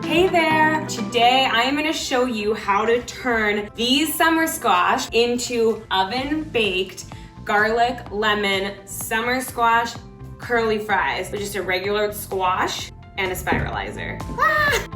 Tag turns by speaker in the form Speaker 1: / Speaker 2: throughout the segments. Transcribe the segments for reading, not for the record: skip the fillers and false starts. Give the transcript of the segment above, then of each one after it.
Speaker 1: Hey there! Today I am going to show you how to turn these summer squash into oven-baked garlic, lemon, summer squash curly fries with just a regular squash and a spiralizer. Ah!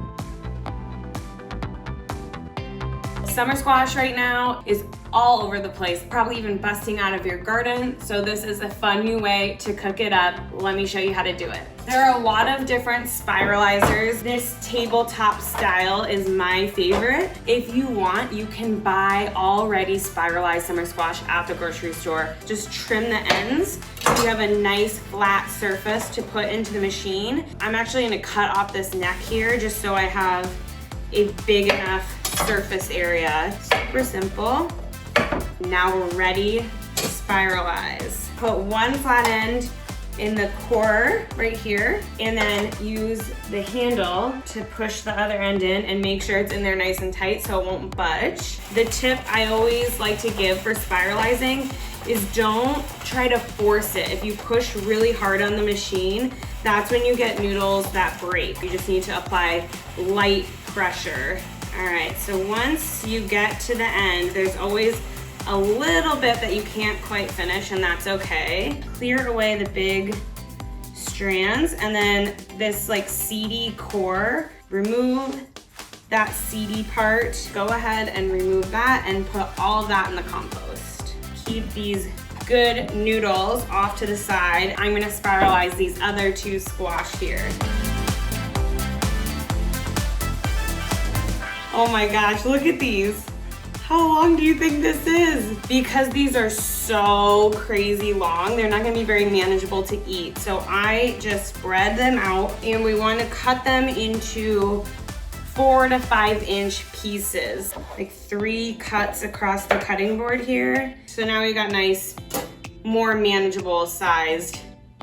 Speaker 1: Summer squash right now is all over the place, probably even busting out of your garden. So this is a fun new way to cook it up. Let me show you how to do it. There are a lot of different spiralizers. This tabletop style is my favorite. If you want, you can buy already spiralized summer squash at the grocery store. Just trim the ends so you have a nice flat surface to put into the machine. I'm actually gonna cut off this neck here just so I have a big enough surface area. Super simple. Now we're ready to spiralize. Put one flat end in the core right here, and then use the handle to push the other end in and make sure it's in there nice and tight so it won't budge. The tip I always like to give for spiralizing is don't try to force it. If you push really hard on the machine, that's when you get noodles that break. You just need to apply light pressure. All right, so once you get to the end, there's always a little bit that you can't quite finish, and that's okay. Clear away the big strands, and then this like seedy core, remove that seedy part. Go ahead and remove that and put all of that in the compost. Keep these good noodles off to the side. I'm gonna spiralize these other two squash here. Oh my gosh, look at these. How long do you think this is? Because these are so crazy long, they're not gonna be very manageable to eat. So I just spread them out, and we wanna cut them into 4 to 5 inch pieces. Like 3 cuts across the cutting board here. So now we got nice, more manageable sized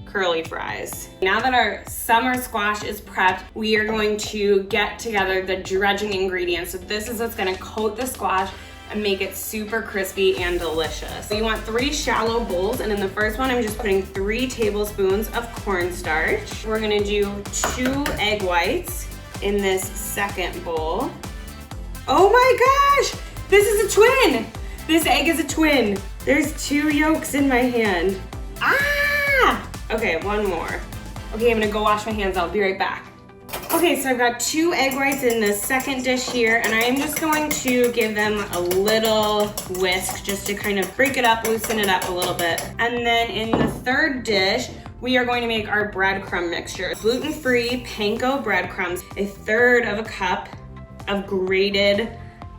Speaker 1: curly fries. Now that our summer squash is prepped, we are going to get together the dredging ingredients. So this is what's gonna coat the squash and make it super crispy and delicious. So you want 3 shallow bowls, and in the first one, I'm just putting 3 tablespoons of cornstarch. We're gonna do 2 egg whites in this second bowl. Oh my gosh, this is a twin. This egg is a twin. There's 2 yolks in my hand. Ah! Okay, one more. Okay, I'm gonna go wash my hands. I'll be right back. Okay, so I've got 2 egg whites in the second dish here, and I'm just going to give them a little whisk just to kind of break it up, loosen it up a little bit. And then in the third dish, we are going to make our breadcrumb mixture. Gluten-free panko breadcrumbs, 1/3 of a cup of grated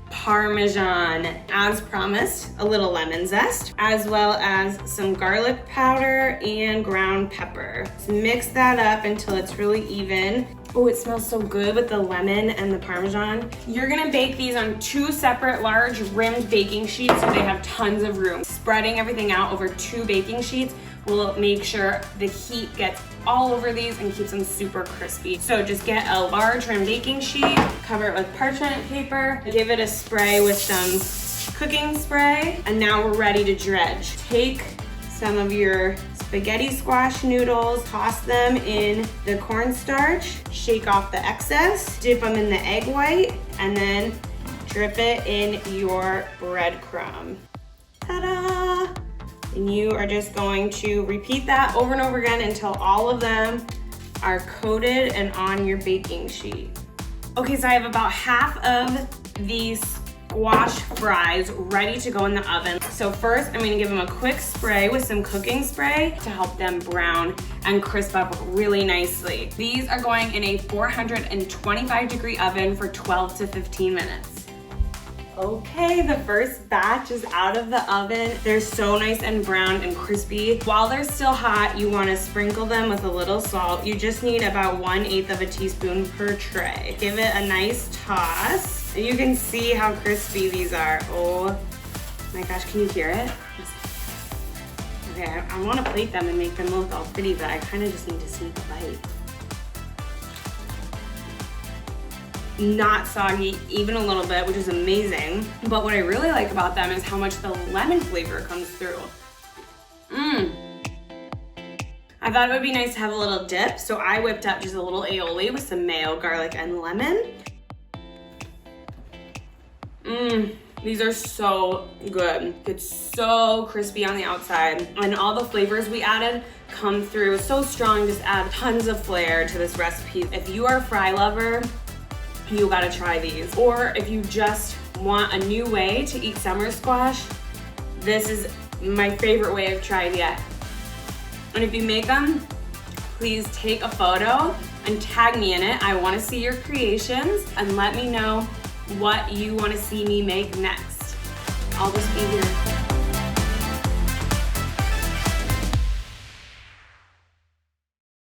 Speaker 1: Parmesan, as promised, a little lemon zest, as well as some garlic powder and ground pepper. So mix that up until it's really even. Oh, it smells so good with the lemon and the Parmesan. You're gonna bake these on 2 separate large rimmed baking sheets so they have tons of room. Spreading everything out over 2 baking sheets will make sure the heat gets all over these and keeps them super crispy. So just get a large rim baking sheet, cover it with parchment paper, give it a spray with some cooking spray, and now we're ready to dredge. Take some of your spaghetti squash noodles, toss them in the cornstarch, shake off the excess, dip them in the egg white, and then drip it in your breadcrumb. Ta-da! And you are just going to repeat that over and over again until all of them are coated and on your baking sheet. Okay, so I have about half of these squash fries ready to go in the oven. So first, I'm gonna give them a quick spray with some cooking spray to help them brown and crisp up really nicely. These are going in a 425-degree oven for 12 to 15 minutes. Okay, the first batch is out of the oven. They're so nice and brown and crispy. While they're still hot, you want to sprinkle them with a little salt. You just need about 1/8 of a teaspoon per tray. Give it a nice toss. You can see how crispy these are. Oh my gosh, can you hear it? Okay, I want to plate them and make them look all pretty, but I kind of just need to sneak a bite. Not soggy even a little bit, which is amazing. But what I really like about them is how much the lemon flavor comes through. I I thought it would be nice to have a little dip, so I whipped up just a little aioli with some mayo, garlic, and lemon. These are so good. It's so crispy on the outside, and all the flavors we added come through so strong, just add tons of flair to this recipe. If you are a fry lover, you gotta try these. Or if you just want a new way to eat summer squash, this is my favorite way I've tried yet. And if you make them, please take a photo and tag me in it. I wanna see your creations and let me know what you wanna see me make next. I'll just be here.